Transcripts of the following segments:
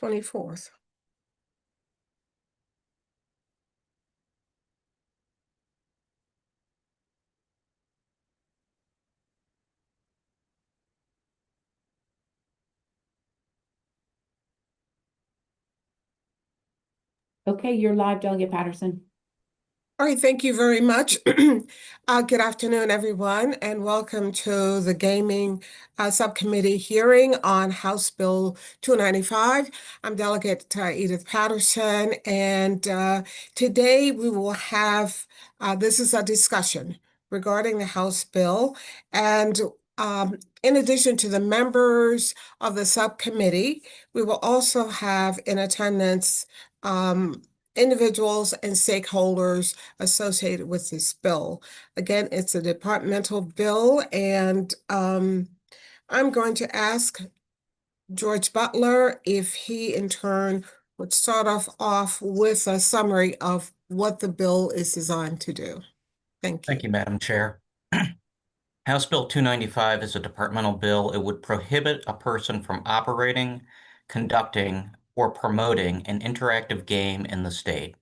24th. Okay, you're live, Delegate Patterson. All right, thank you very much. Good afternoon, everyone, and welcome to the Gaming Subcommittee hearing on House Bill 295. I'm Delegate Edith Patterson, and today we will have, this is a discussion regarding the House bill. And in addition to the members of the subcommittee, we will also have in attendance individuals and stakeholders associated with this bill. Again, it's a departmental bill, and I'm going to ask George Butler if he in turn would start off with a summary of what the bill is designed to do. Thank you. Thank you, Madam Chair. House Bill 295 is a departmental bill. It would prohibit a person from operating, conducting, or promoting an interactive game in the state.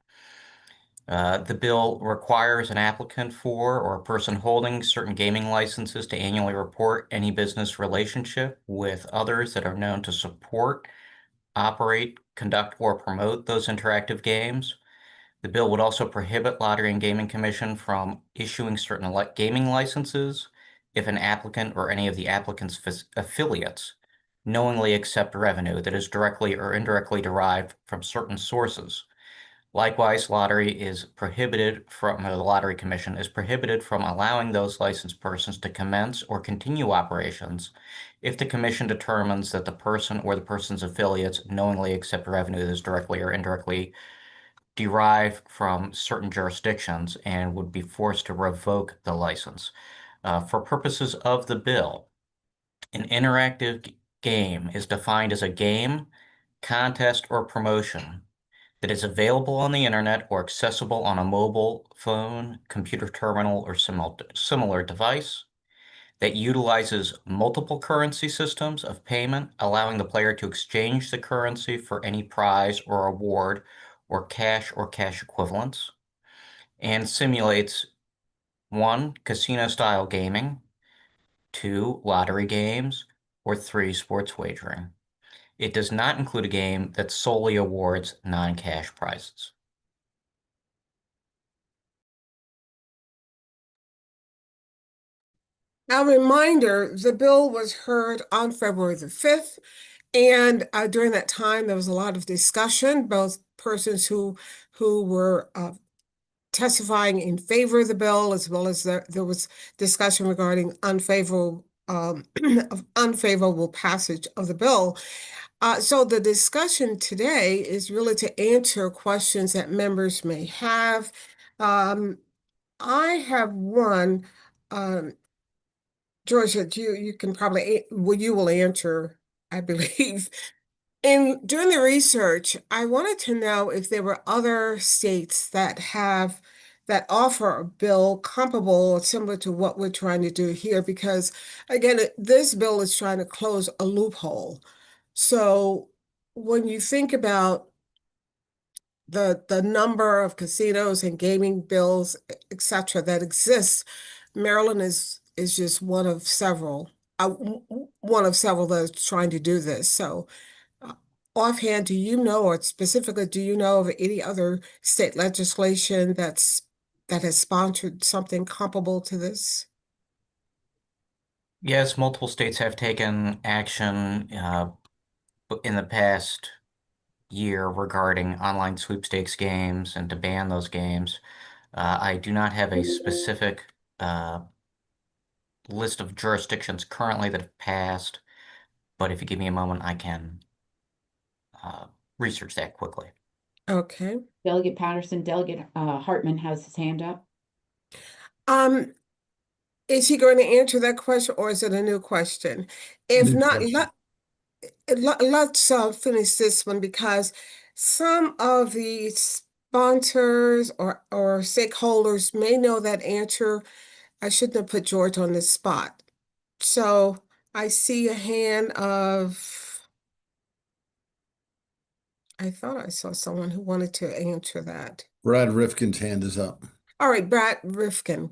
The bill requires an applicant for or a person holding certain gaming licenses to annually report any business relationship with others that are known to support, operate, conduct, or promote those interactive games. The bill would also prohibit Lottery and Gaming Commission from issuing certain gaming licenses if an applicant or any of the applicant's affiliates knowingly accept revenue that is directly or indirectly derived from certain sources. Likewise, the Lottery Commission is prohibited from allowing those licensed persons to commence or continue operations if the commission determines that the person or the person's affiliates knowingly accept revenue that is directly or indirectly derived from certain jurisdictions and would be forced to revoke the license. For purposes of the bill, an interactive game is defined as a game, contest, or promotion that is available on the internet or accessible on a mobile phone, computer terminal, or similar device that utilizes multiple currency systems of payment, allowing the player to exchange the currency for any prize or award or cash equivalents, and simulates 1, casino-style gaming, 2, lottery games, or 3, sports wagering. It does not include a game that solely awards non-cash prizes. Now, reminder, the bill was heard on February the 5th, and during that time, there was a lot of discussion, both persons who were testifying in favor of the bill, as well as there was discussion regarding unfavorable unfavorable passage of the bill. So the discussion today is really to answer questions that members may have. I have one. Georgia, you can probably you will answer, I believe. In doing the research, I wanted to know if there were other states that offer a bill comparable or similar to what we're trying to do here, because again, this bill is trying to close a loophole. So when you think about the number of casinos and gaming bills, et cetera, that exists, Maryland is just one of several that's trying to do this. So offhand, do you know, or specifically, do you know of any other state legislation that has sponsored something comparable to this? Yes, multiple states have taken action in the past year regarding online sweepstakes games and to ban those games. I do not have a specific list of jurisdictions currently that have passed, but if you give me a moment, I can research that quickly. Okay. Delegate Patterson, Delegate Hartman has his hand up. Um, is he going to answer that question, or is it a new question? If not, let's finish this one, because some of the sponsors or stakeholders may know that answer. I shouldn't have put George on this spot. So I see a hand of I thought I saw someone who wanted to answer that. Brad Rifkin's hand is up. All right, Brad Rifkin.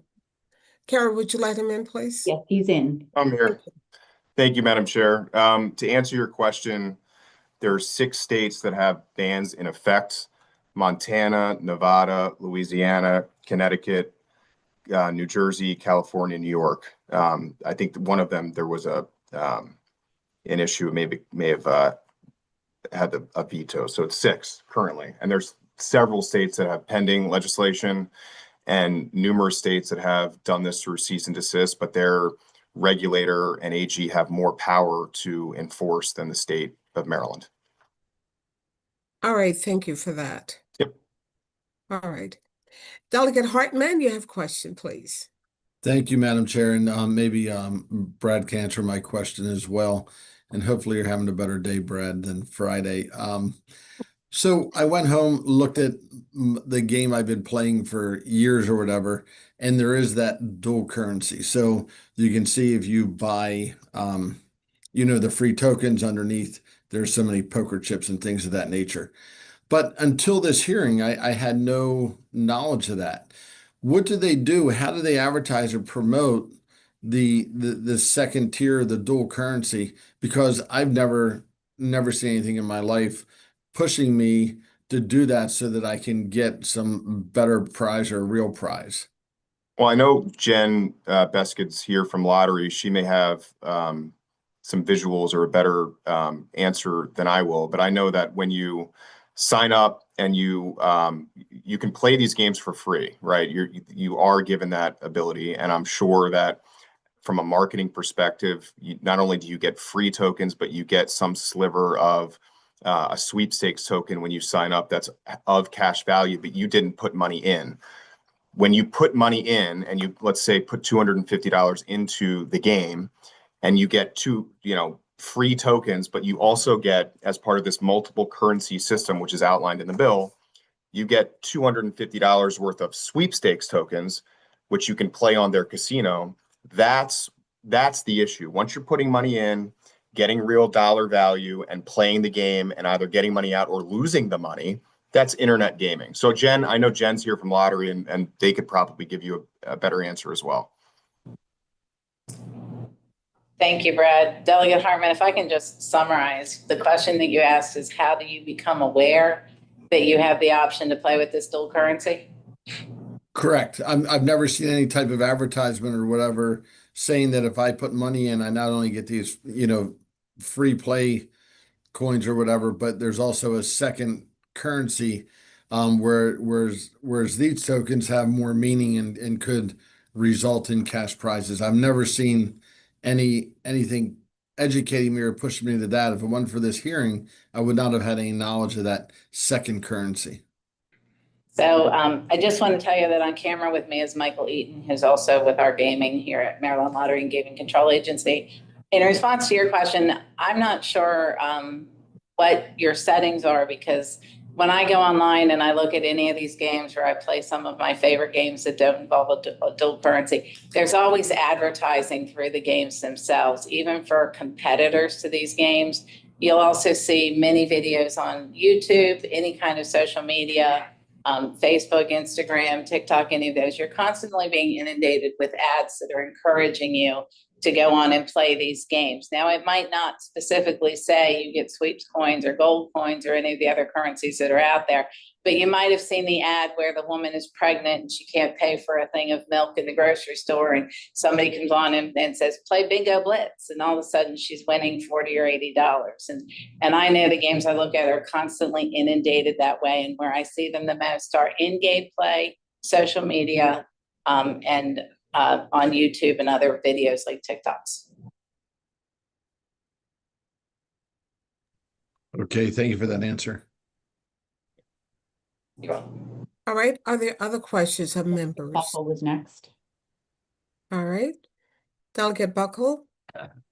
Kara, would you let him in, please? Yes, he's in. I'm Thank here. you. Thank you, Madam Chair. To answer your question, there are 6 states that have bans in effect: Montana, Nevada, Louisiana, Connecticut, New Jersey, California, New York. I think one of them, there was an issue, may have had a veto. So it's 6 currently. And there's several states that have pending legislation and numerous states that have done this through cease and desist, but their regulator and AG have more power to enforce than the state of Maryland. All right, thank you for that. Yep. All right. Delegate Hartman, you have a question, please. Thank you, Madam Chair, and maybe Brad can answer my question as well. And hopefully you're having a better day, Brad, than Friday. So I went home, looked at the game I've been playing for years or whatever, and there is that dual currency. So you can see if you buy, the free tokens underneath, there's so many poker chips and things of that nature. But until this hearing, I had no knowledge of that. What do they do? How do they advertise or promote the second tier, the dual currency? Because I've never seen anything in my life pushing me to do that so that I can get some better prize or real prize. Well, I know Jen Beskid's here from Lottery. She may have some visuals or a better answer than I will, but I know that when you sign up and you can play these games for free, right? You are given that ability, and I'm sure that from a marketing perspective, not only do you get free tokens, but you get some sliver of a sweepstakes token when you sign up that's of cash value, but you didn't put money in. When you put money in and you, let's say, put $250 into the game, and you get 2, free tokens, but you also get, as part of this multiple currency system, which is outlined in the bill, you get $250 worth of sweepstakes tokens, which you can play on their casino. That's the issue. Once you're putting money in, getting real dollar value and playing the game and either getting money out or losing the money, that's internet gaming. So Jen, I know Jen's here from Lottery, and they could probably give you a better answer as well. Thank you, Brad. Delegate Hartman, if I can just summarize, the question that you asked is, how do you become aware that you have the option to play with this dual currency? Correct. I've never seen any type of advertisement or whatever saying that if I put money in, I not only get these, free play coins or whatever, but there's also a second currency, whereas these tokens have more meaning and could result in cash prizes. I've never seen anything educating me or pushing me to that. If it wasn't for this hearing, I would not have had any knowledge of that second currency. So I just want to tell you that on camera with me is Michael Eaton, who's also with our gaming here at Maryland Lottery and Gaming Control Agency. In response to your question, I'm not sure what your settings are, because when I go online and I look at any of these games, or I play some of my favorite games that don't involve a dual currency, there's always advertising through the games themselves, even for competitors to these games. You'll also see many videos on YouTube, any kind of social media, Facebook, Instagram, TikTok, any of those. You're constantly being inundated with ads that are encouraging you to go on and play these games. Now, it might not specifically say you get sweeps coins or gold coins or any of the other currencies that are out there, but you might have seen the ad where the woman is pregnant and she can't pay for a thing of milk in the grocery store, and somebody comes on and says, play Bingo Blitz, and all of a sudden she's winning $40 or $80. And I know the games I look at are constantly inundated that way, and where I see them the most are in-game play, social media, and on YouTube and other videos like TikToks. Okay, thank you for that answer. You're welcome. All right. Are there other questions of members? Buckle was next. All right. Delegate Buckle.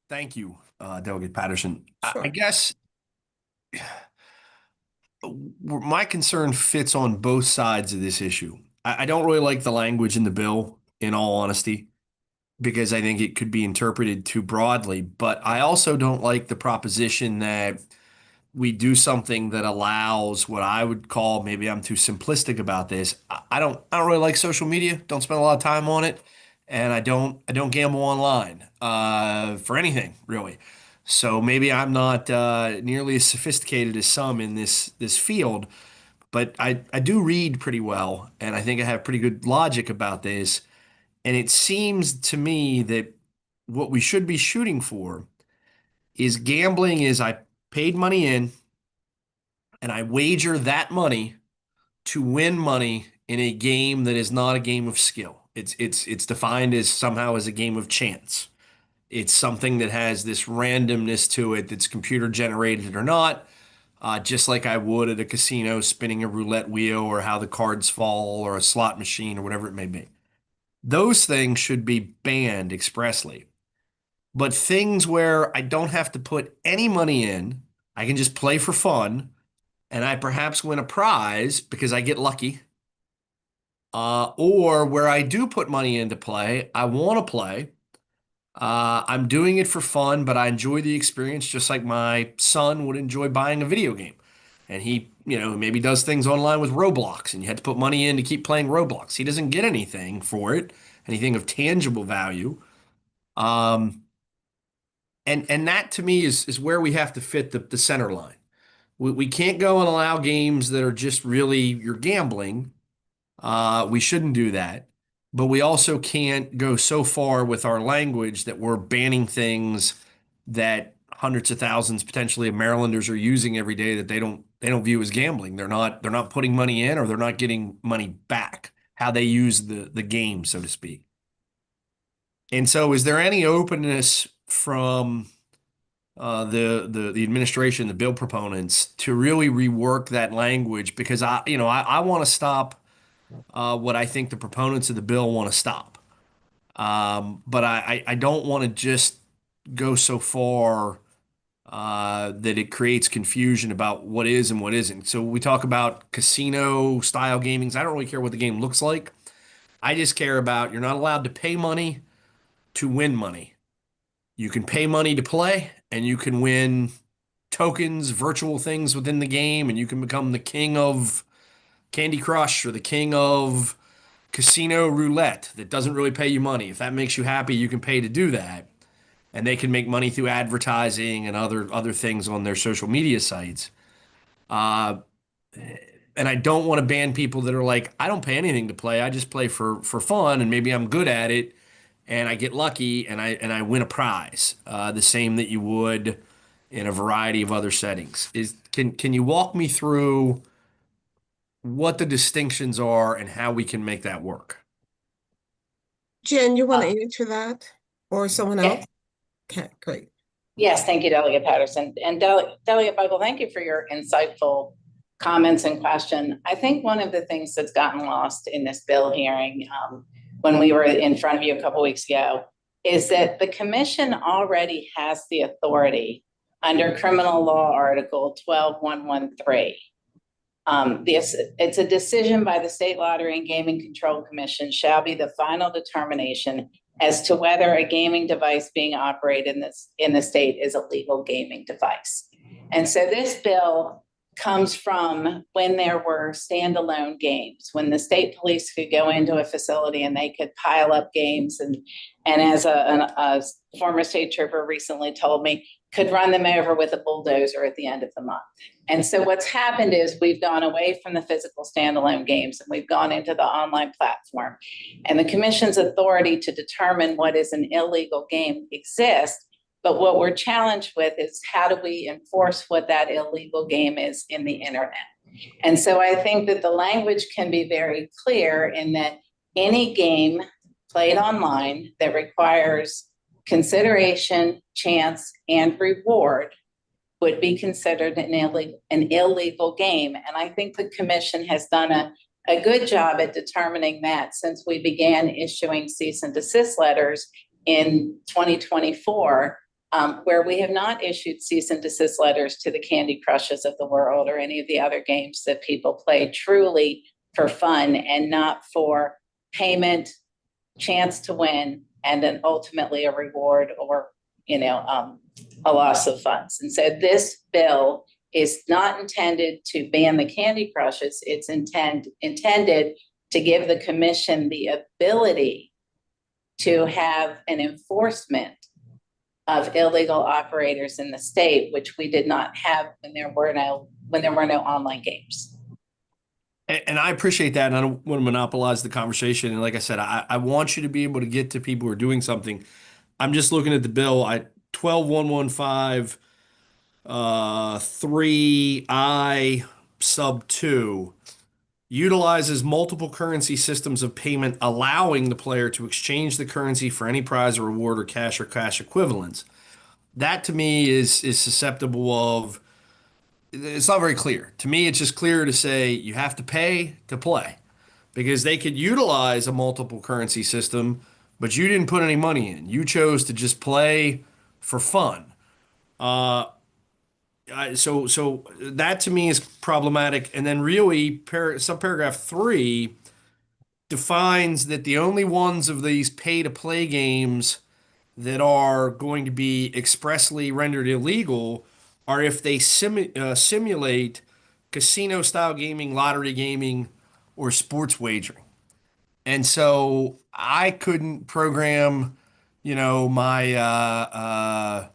Thank you, Delegate Patterson. I Sure. guess my concern fits on both sides of this issue. I don't really like the language in the bill, in all honesty, because I think it could be interpreted too broadly. But I also don't like the proposition that we do something that allows what I would call, maybe I'm too simplistic about this. I don't really like social media. Don't spend a lot of time on it, and I don't gamble online for anything really. So maybe I'm not nearly as sophisticated as some in this field, but I do read pretty well, and I think I have pretty good logic about this. And it seems to me that what we should be shooting for is gambling is I paid money in and I wager that money to win money in a game that is not a game of skill. It's defined as somehow as a game of chance. It's something that has this randomness to it that's computer generated or not, just like I would at a casino spinning a roulette wheel or how the cards fall or a slot machine or whatever it may be. Those things should be banned expressly. But things where I don't have to put any money in, I can just play for fun, and I perhaps win a prize because I get lucky. Or where I do put money into play, I want to play. I'm doing it for fun, but I enjoy the experience just like my son would enjoy buying a video game. And he, maybe does things online with Roblox, and you had to put money in to keep playing Roblox. He doesn't get anything for it, anything of tangible value. Um, and that to me is where we have to fit the center line. We can't go and allow games that are just really you're gambling. We shouldn't do that. But we also can't go so far with our language that we're banning things that hundreds of thousands potentially of Marylanders are using every day that they don't view as gambling. They're not putting money in or they're not getting money back. How they use the game, so to speak. And so, is there any openness from the administration, the bill proponents, to really rework that language? Because I want to stop what I think the proponents of the bill want to stop. But I don't want to just go so far that it creates confusion about what is and what isn't. So we talk about casino style gamings. I don't really care what the game looks like. I just care about you're not allowed to pay money to win money. You can pay money to play, and you can win tokens, virtual things within the game, and you can become the king of Candy Crush or the king of casino roulette that doesn't really pay you money. If that makes you happy, you can pay to do that. And they can make money through advertising and other things on their social media sites. Uh, and I don't want to ban people that are like, I don't pay anything to play. I just play for fun, and maybe I'm good at it, and I get lucky, and I win a prize. The same that you would in a variety of other settings. Can you walk me through what the distinctions are and how we can make that work? Jen, you want Uh, to answer that or someone yeah. else? Okay, great. Yes, thank you, Delegate Patterson. And Delegate Buckle, thank you for your insightful comments and question. I think one of the things that's gotten lost in this bill hearing when we were in front of you a couple weeks ago is that the commission already has the authority under criminal law article 12113. It's a decision by the State Lottery and Gaming Control Commission shall be the final determination as to whether a gaming device being operated in the state is a legal gaming device. And so this bill comes from when there were standalone games, when the state police could go into a facility and they could pile up games, and as a former state trooper recently told me, could run them over with a bulldozer at the end of the month. And so what's happened is we've gone away from the physical standalone games and we've gone into the online platform. And the commission's authority to determine what is an illegal game exists. But what we're challenged with is how do we enforce what that illegal game is in the internet? And so I think that the language can be very clear in that any game played online that requires consideration, chance, and reward would be considered an illegal game. And I think the commission has done a good job at determining that since we began issuing cease and desist letters in 2024, where we have not issued cease and desist letters to the Candy Crushes of the world or any of the other games that people play truly for fun and not for payment, chance to win, and then ultimately a reward or, a loss of funds. And so this bill is not intended to ban the Candy Crushes. It's intended to give the commission the ability to have an enforcement of illegal operators in the state, which we did not have when there were no online games. And I appreciate that. And I don't want to monopolize the conversation. And like I said, I want you to be able to get to people who are doing something. I'm just looking at the bill. 12115 3I sub 2 utilizes multiple currency systems of payment, allowing the player to exchange the currency for any prize or reward or cash equivalents. That to me is susceptible of, it's not very clear. To me, it's just clear to say you have to pay to play, because they could utilize a multiple currency system, but you didn't put any money in. You chose to just play for fun. So that to me is problematic. And then really, subparagraph 3 defines that the only ones of these pay-to-play games that are going to be expressly rendered illegal are if they simulate casino-style gaming, lottery gaming, or sports wagering. And so I couldn't program, my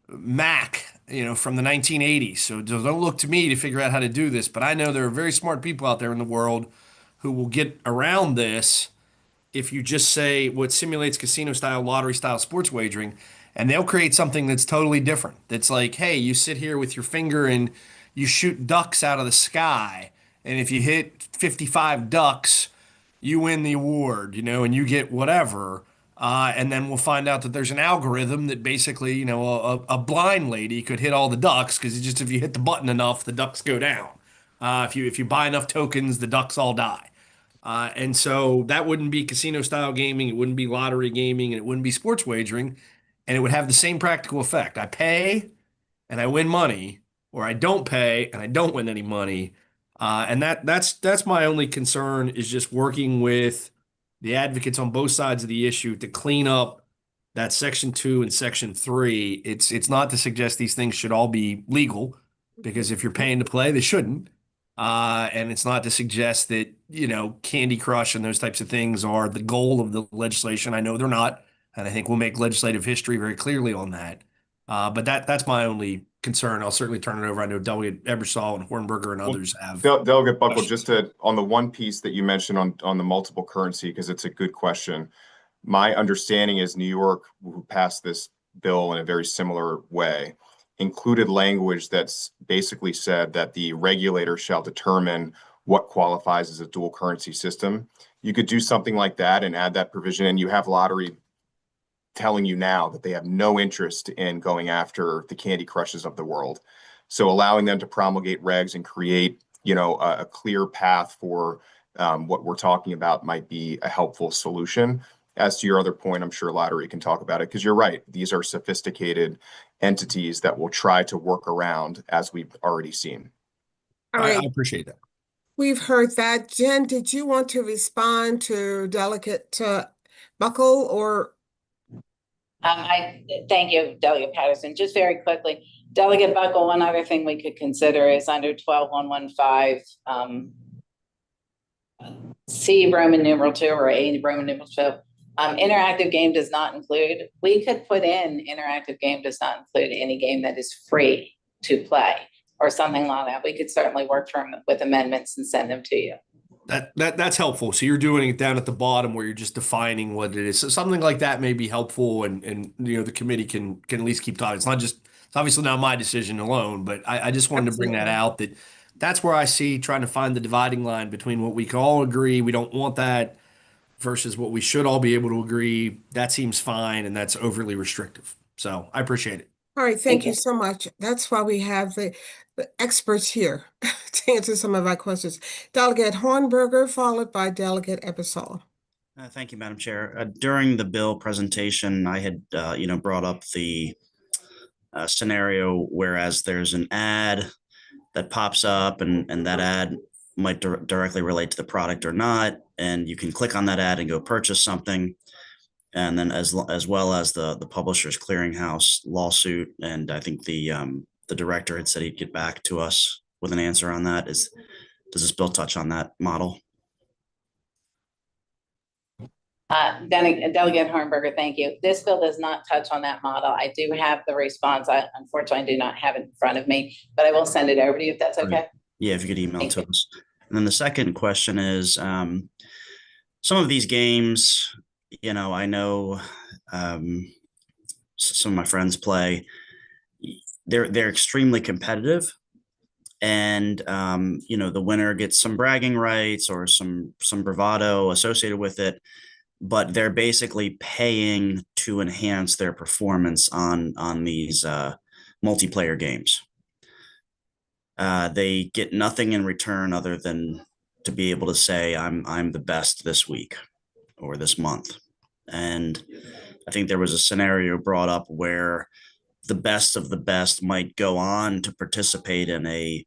Mac, from the 1980s. So don't look to me to figure out how to do this. But I know there are very smart people out there in the world who will get around this if you just say what simulates casino style, lottery style sports wagering, and they'll create something that's totally different. That's like, hey, you sit here with your finger and you shoot ducks out of the sky. And if you hit 55 ducks, you win the award, and you get whatever. And then we'll find out that there's an algorithm that basically, a blind lady could hit all the ducks because just if you hit the button enough, the ducks go down. If you buy enough tokens, the ducks all die. And so that wouldn't be casino style gaming, it wouldn't be lottery gaming, and it wouldn't be sports wagering, and it would have the same practical effect. I pay and I win money, or I don't pay and I don't win any money. And that's my only concern, is just working with the advocates on both sides of the issue to clean up that section 2 and section 3. It's not to suggest these things should all be legal, because if you're paying to play, they shouldn't. And it's not to suggest that, Candy Crush and those types of things are the goal of the legislation. I know they're not. And I think we'll make legislative history very clearly on that. But that's my only concern. I'll certainly turn it over. I know Delegate Ebersol and Hornberger and others have. Delegate Buckle, questions. just on the one piece that you mentioned on the multiple currency, because it's a good question. My understanding is New York, who passed this bill in a very similar way, included language that's basically said that the regulator shall determine what qualifies as a dual currency system. You could do something like that and add that provision, and you have lottery telling you now that they have no interest in going after the Candy Crushes of the world. So allowing them to promulgate regs and create, a clear path for what we're talking about might be a helpful solution. As to your other point, I'm sure Lottery can talk about it, because you're right. These are sophisticated entities that will try to work around, as we've already seen. All right, I appreciate that. we've heard that. Jen, did you want to respond to Delegate Buckle or? I thank you, Delegate Patterson. Just very quickly, Delegate Buckle, one other thing we could consider is under 12115, C Roman numeral 2 or A Roman numeral 2. Interactive game does not include. We could put in interactive game does not include any game that is free to play or something like that. We could certainly work with amendments and send them to you. That's helpful. So you're doing it down at the bottom where you're just defining what it is. So something like that may be helpful, and the committee can at least keep talking. It's obviously not my decision alone, but I just wanted to bring that out, that's where I see trying to find the dividing line between what we can all agree we don't want that versus what we should all be able to agree that seems fine and that's overly restrictive. So I appreciate it. All right, thank you so much. That's why we have the experts here to answer some of our questions. Delegate Hornberger, followed by Delegate Ebersol. Thank you, Madam Chair. During the bill presentation, I had, brought up the scenario whereas there's an ad that pops up and that ad might directly relate to the product or not, and you can click on that ad and go purchase something. And then as well as the Publishers Clearinghouse lawsuit, and I think the the director had said he'd get back to us with an answer on that. Does this bill touch on that model? Delegate Hornberger, thank you. This bill does not touch on that model. I do have the response. I unfortunately do not have it in front of me, but I will send it over to you if that's okay. Yeah, if you could email Thank to you. us. And then the second question is, some of these games, I know some of my friends play. They're extremely competitive, and the winner gets some bragging rights or some bravado associated with it, but they're basically paying to enhance their performance on these multiplayer games. They get nothing in return other than to be able to say I'm the best this week or this month. And I think there was a scenario brought up where the best of the best might go on to participate in an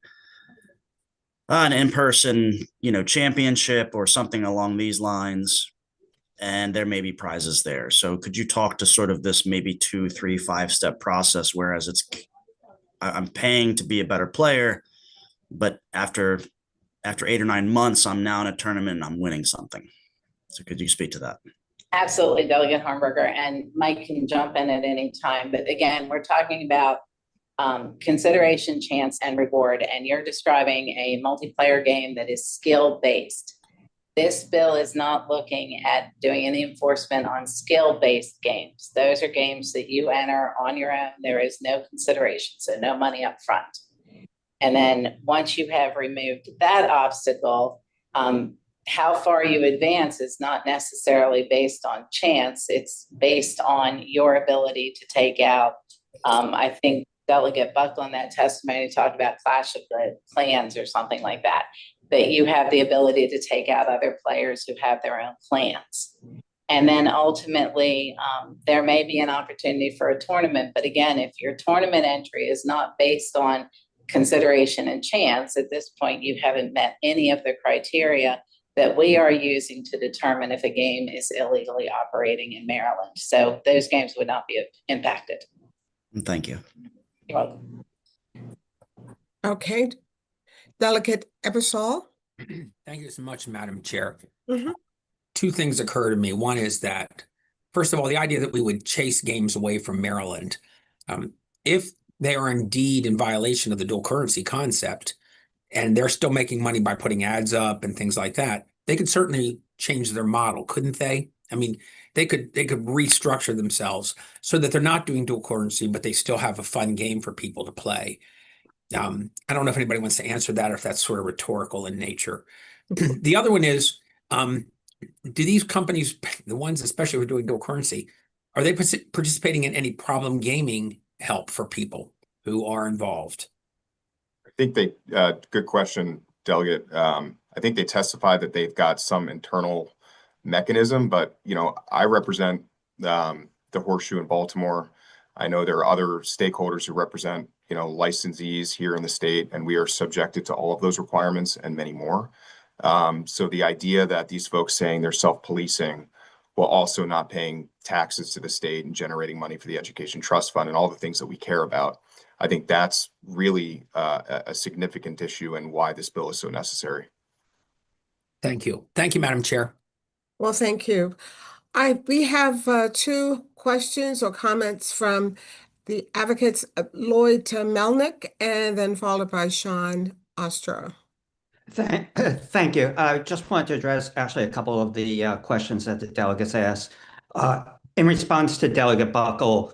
in-person, championship or something along these lines, and there may be prizes there. So could you talk to sort of this maybe 2, 3, 5-step process, whereas I'm paying to be a better player, but after 8 or 9 months, I'm now in a tournament and I'm winning something. So could you speak to that? Absolutely, Delegate Hornberger, and Mike can jump in at any time. But again, we're talking about consideration, chance, and reward, and you're describing a multiplayer game that is skill-based. This bill is not looking at doing any enforcement on skill-based games. Those are games that you enter on your own. There is no consideration, so no money up front. And then once you have removed that obstacle, how far you advance is not necessarily based on chance. It's based on your ability to take out, I think Delegate Buckle in that testimony talked about Clash of the Clans or something like that, that you have the ability to take out other players who have their own clans. And then ultimately, there may be an opportunity for a tournament. But again, if your tournament entry is not based on consideration and chance, at this point, you haven't met any of the criteria that we are using to determine if a game is illegally operating in Maryland. So those games would not be impacted. Thank you. You're welcome. Okay. Delegate Ebersol. Thank you so much, Madam Chair. Mhm. Two things occur to me. One is that, first of all, the idea that we would chase games away from Maryland, if they are indeed in violation of the dual currency concept, and they're still making money by putting ads up and things like that, they could certainly change their model, couldn't they? I mean, they could restructure themselves so that they're not doing dual currency, but they still have a fun game for people to play. I don't know if anybody wants to answer that or if that's sort of rhetorical in nature. The other one is, do these companies, the ones especially who are doing dual currency, are they participating in any problem gaming help for people who are involved? I think good question, Delegate. I think they testified that they've got some internal mechanism, but, I represent the Horseshoe in Baltimore. I know there are other stakeholders who represent, licensees here in the state, and we are subjected to all of those requirements and many more. So the idea that these folks saying they're self-policing while also not paying taxes to the state and generating money for the Education Trust Fund and all the things that we care about, I think that's really a significant issue and why this bill is so necessary. Thank you. Thank you, Madam Chair. Well, thank you. We have 2 questions or comments from the advocates, Lloyd Melnick, and then followed by Sean Ostro. Thank you. I just want to address actually a couple of the questions that the delegates asked. In response to Delegate Buckle,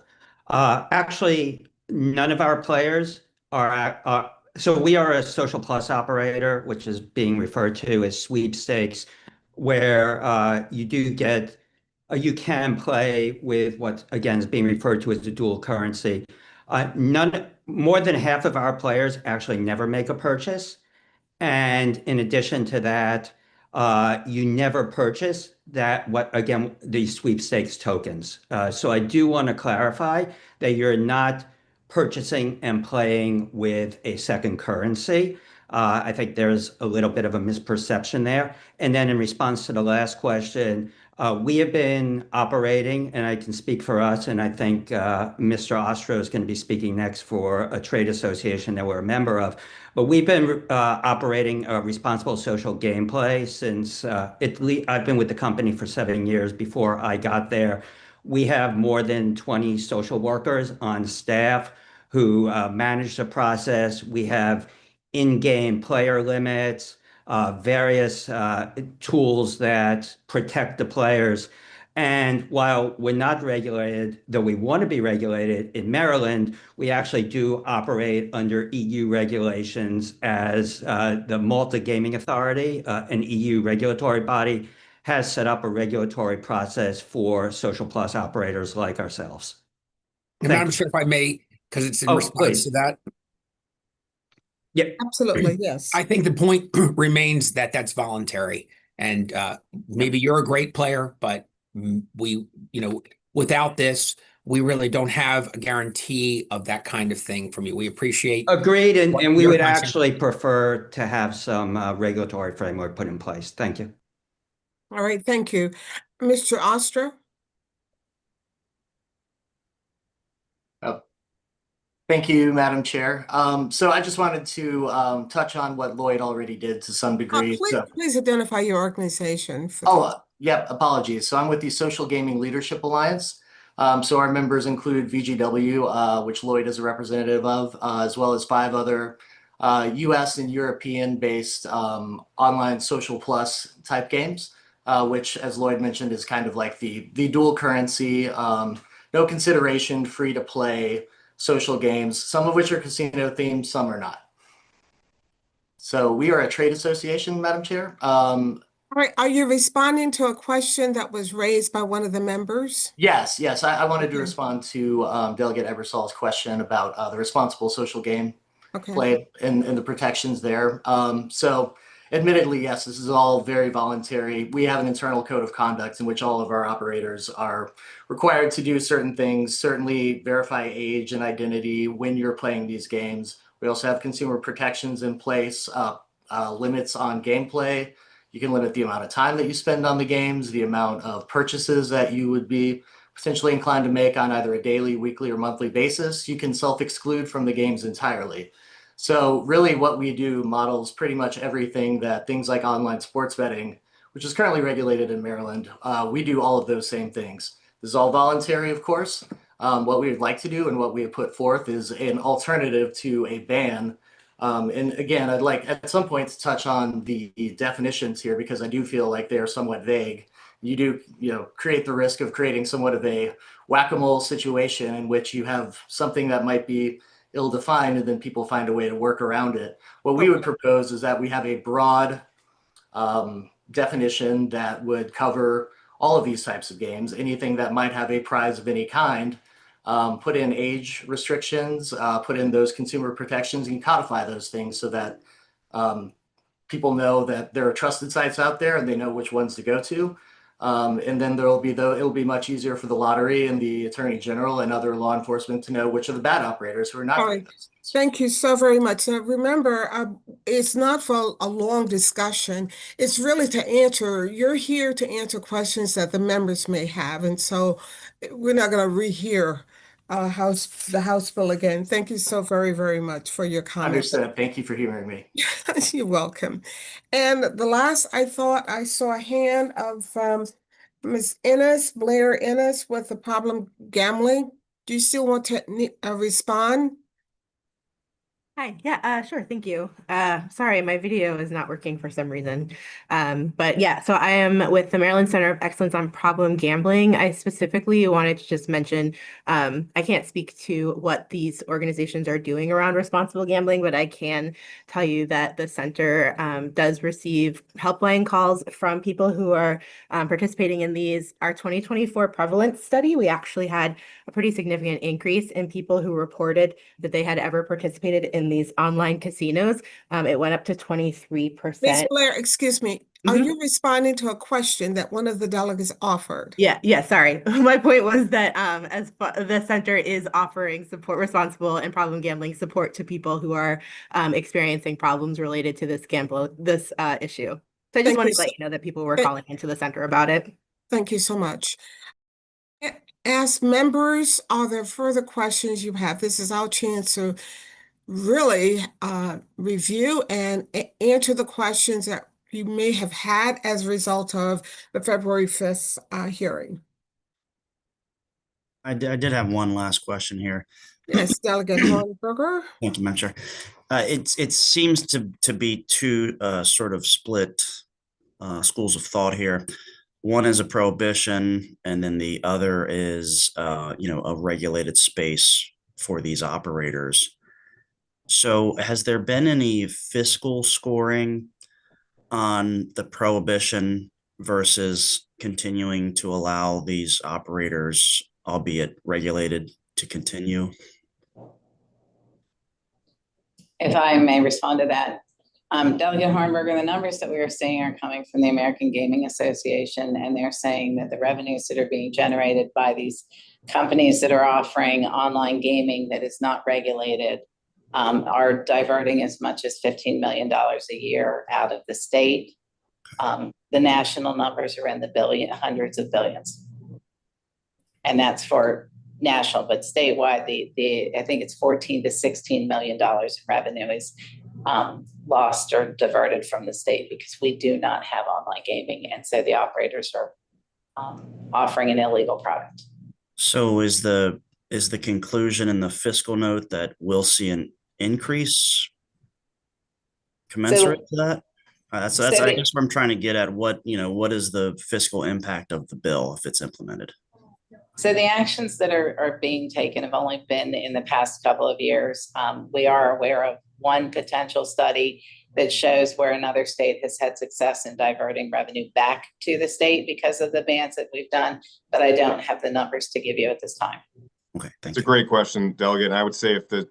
actually, none of our players are, so we are a social plus operator, which is being referred to as sweepstakes, where you can play with what, again, is being referred to as the dual currency. More than half of our players actually never make a purchase. And in addition to that, you never purchase these sweepstakes tokens. So I do want to clarify that you're not purchasing and playing with a second currency. I think there's a little bit of a misperception there. And then in response to the last question, We have been operating, and I can speak for us, and I think Mr. Ostro is going to be speaking next for a trade association that we're a member of. But we've been operating responsible social gameplay since I've been with the company for 7 years. Before I got there, we have more than 20 social workers on staff who manage the process. We have in-game player limits, various tools that protect the players. And while we're not regulated, though we want to be regulated in Maryland, we actually do operate under EU regulations as the Malta Gaming Authority, an EU regulatory body, has set up a regulatory process for social plus operators like ourselves. And Thank Madam you. Chair, if I may, because it's in Oh, response please. to that. Yeah. Absolutely, yes. I think the point remains that that's voluntary. And maybe you're a great player, but we, without this, we really don't have a guarantee of that kind of thing from you. We appreciate Agreed, and, what and we your would concept- actually prefer to have some regulatory framework put in place. Thank you. All right, thank you. Mr. Ostra? Thank you, Madam Chair. So I just wanted to touch on what Lloyd already did to some degree. Please identify your organization. Yep, apologies. So I'm with the Social Gaming Leadership Alliance. So our members include VGW, which Lloyd is a representative of, as well as 5 other US and European-based online social plus type games, which, as Lloyd mentioned, is kind of like the dual currency, no consideration, free to play social games, some of which are casino themed, some are not. So we are a trade association, Madam Chair. All right, are you responding to a question that was raised by one of the members? Yes. I wanted to respond to Delegate Ebersol's question about the responsible social game play and the protections there. So admittedly, yes, this is all very voluntary. We have an internal code of conduct in which all of our operators are required to do certain things, certainly verify age and identity when you're playing these games. We also have consumer protections in place, limits on gameplay. You can limit the amount of time that you spend on the games, the amount of purchases that you would be potentially inclined to make on either a daily, weekly, or monthly basis. You can self-exclude from the games entirely. So really what we do models pretty much everything that things like online sports betting, which is currently regulated in Maryland, we do all of those same things. This is all voluntary, of course. What we would like to do and what we have put forth is an alternative to a ban. And again, I'd like at some point to touch on the definitions here because I do feel like they're somewhat vague. You do, create the risk of creating somewhat of a whack-a-mole situation in which you have something that might be ill-defined and then people find a way to work around it. What we would propose is that we have a broad definition that would cover all of these types of games, anything that might have a prize of any kind, put in age restrictions, put in those consumer protections and codify those things so that people know that there are trusted sites out there and they know which ones to go to. And then it'll be much easier for the lottery and the attorney general and other law enforcement to know which are the bad operators who are not. All right. Thank you so very much. Now, remember, it's not for a long discussion. It's really you're here to answer questions that the members may have. And so we're not going to rehear the House bill again. Thank you so very, very much for your comments. Understood. Thank you for hearing me. You're welcome. And the last, I thought I saw a hand of Ms. Blair Ennis with the problem gambling. Do you still want to respond? Hi, yeah, sure, thank you. Sorry, my video is not working for some reason. But yeah, so I am with the Maryland Center of Excellence on Problem Gambling. I specifically wanted to just mention, I can't speak to what these organizations are doing around responsible gambling, but I can tell you that the center does receive helpline calls from people who are participating in these. Our 2024 prevalence study, we actually had a pretty significant increase in people who reported that they had ever participated in these online casinos. It went up to 23%. Ms. Blair, excuse me, are you responding to a question that one of the delegates offered? Yeah, sorry. My point was that the center is offering responsible and problem gambling support to people who are experiencing problems related to this issue. So I just wanted to let you know that people were calling into the center about it. Thank you so much. As members, are there further questions you have? This is our chance to really review and answer the questions that you may have had as a result of the February 5th hearing. I did have one last question here. Yes, Delegate Hornberger. Thank you, Madam Chair. It seems to be two sort of split schools of thought here. One is a prohibition, and then the other is a regulated space for these operators. So has there been any fiscal scoring on the prohibition versus continuing to allow these operators, albeit regulated, to continue? If I may respond to that. Delegate Hornberger, the numbers that we are seeing are coming from the American Gaming Association, and they're saying that the revenues that are being generated by these companies that are offering online gaming that is not regulated are diverting as much as $15 million a year out of the state. The national numbers are in the hundreds of billions. And that's for national, but statewide, I think it's $14 to $16 million in revenue is lost or diverted from the state because we do not have online gaming. And so the operators are offering an illegal product. So is the conclusion in the fiscal note that we'll see an increase commensurate to that? That's I guess what I'm trying to get at. What is the fiscal impact of the bill if it's implemented? So the actions that are being taken have only been in the past couple of years. We are aware of one potential study that shows where another state has had success in diverting revenue back to the state because of the bans that we've done, but I don't have the numbers to give you at this time. Okay, thank you. It's a great question, Delegate. And I would say if the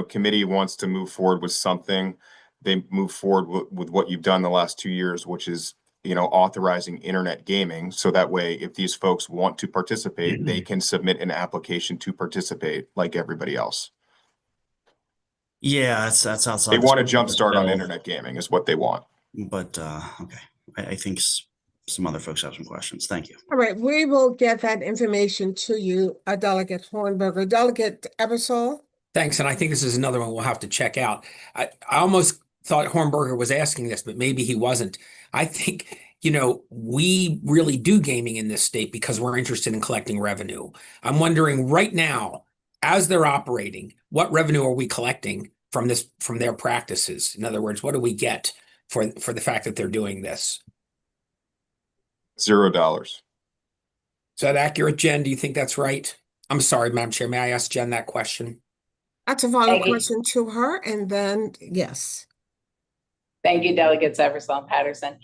committee wants to move forward with something, they move forward with what you've done the last 2 years, which is authorizing internet gaming. So that way, if these folks want to participate, they can submit an application to participate like everybody else. Yeah, that's outside. They want a jump start on internet gaming is what they want. But okay, I think some other folks have some questions. Thank you. All right, we will get that information to you, Delegate Hornberger. Delegate Ebersol. Thanks, and I think this is another one we'll have to check out. I almost thought Hornberger was asking this, but maybe he wasn't. I think, we really do gaming in this state because we're interested in collecting revenue. I'm wondering right now, as they're operating, what revenue are we collecting from their practices? In other words, what do we get for the fact that they're doing this? $0. Is that accurate, Jen? Do you think that's right? I'm sorry, Madam Chair. May I ask Jen that question? That's a follow-up question to her, and then yes. Thank you, Delegates Eversole and Patterson.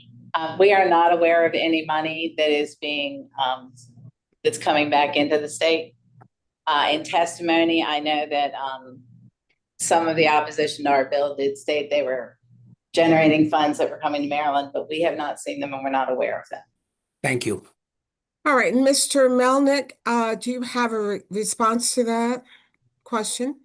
We are not aware of any money that is being that's coming back into the state. In testimony, I know that some of the opposition to our bill did state they were generating funds that were coming to Maryland, but we have not seen them and we're not aware of them. Thank you. All right, Mr. Melnick, do you have a response to that question?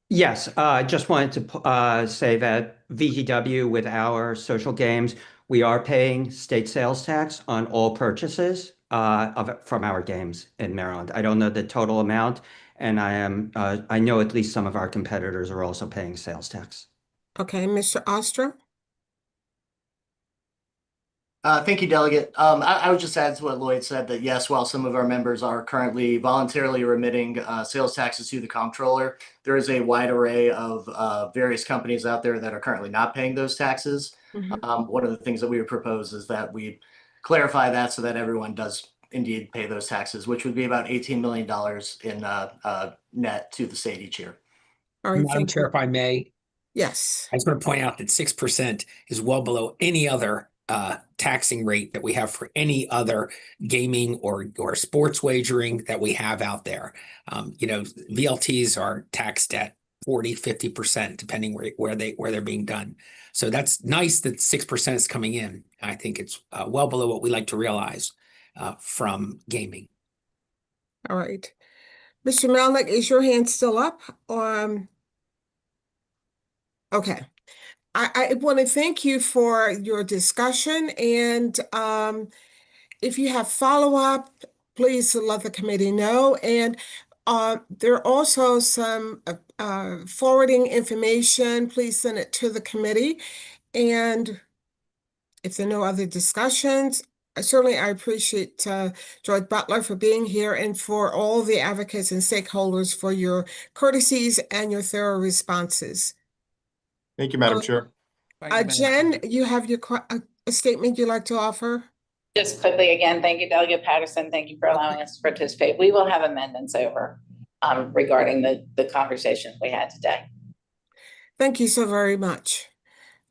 Yes, I just wanted to say that VGW with our social games, we are paying state sales tax on all purchases from our games in Maryland. I don't know the total amount, and I know at least some of our competitors are also paying sales tax. Okay, Mr. Ostra. Thank you, Delegate. I would just add to what Lloyd said that yes, while some of our members are currently voluntarily remitting sales taxes to the comptroller, there is a wide array of various companies out there that are currently not paying those taxes. One of the things that we would propose is that we clarify that so that everyone does indeed pay those taxes, which would be about $18 million in net to the state each year. All right, Madam Chair, if I may. Yes. I just want to point out that 6% is well below any other taxing rate that we have for any other gaming or sports wagering that we have out there. VLTs are taxed at 40-50%, depending where they're being done. So that's nice that 6% is coming in. I think it's well below what we like to realize from gaming. All right. Mr. Melnick, is your hand still up? Okay. I want to thank you for your discussion, and if you have follow-up, please let the committee know. And there are also some forwarding information. Please send it to the committee. And if there are no other discussions, I appreciate George Butler for being here and for all the advocates and stakeholders for your courtesies and your thorough responses. Thank you, Madam Chair. Jen, you have your a statement you'd like to offer? Just quickly, again, thank you, Delegate Patterson. Thank you for allowing us to participate. We will have amendments over regarding the conversation we had today. Thank you so very much.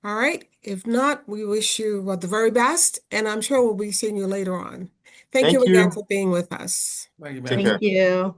All right. If not, we wish you the very best, and I'm sure we'll be seeing you later on. Thank you again for being with us. Take care. Thank you.